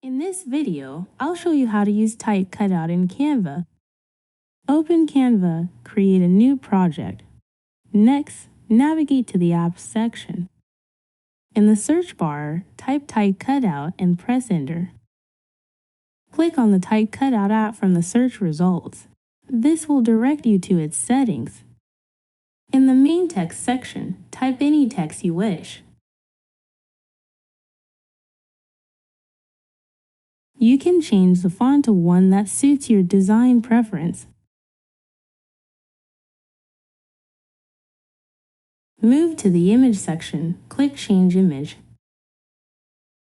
In this video, I'll show you how to use Type Cutout in Canva. Open Canva, create a new project. Next, navigate to the Apps section. In the search bar, type Type Cutout and press Enter. Click on the Type Cutout app from the search results. This will direct you to its settings. In the main text section, type any text you wish. You can change the font to one that suits your design preference. Move to the Image section, click Change Image.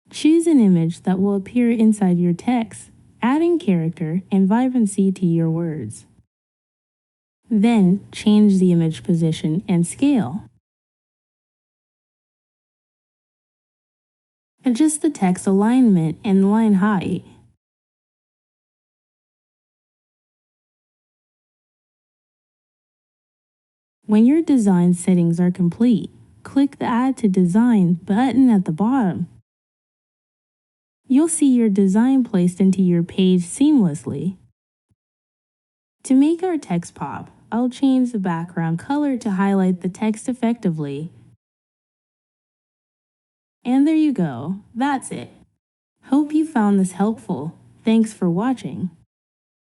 Choose an image that will appear inside your text, adding character and vibrancy to your words. Then, change the image position and scale. Adjust the text alignment and line height. When your design settings are complete, click the Add to Design button at the bottom. You'll see your design placed into your page seamlessly. To make our text pop, I'll change the background color to highlight the text effectively. And there you go, that's it. Hope you found this helpful. Thanks for watching.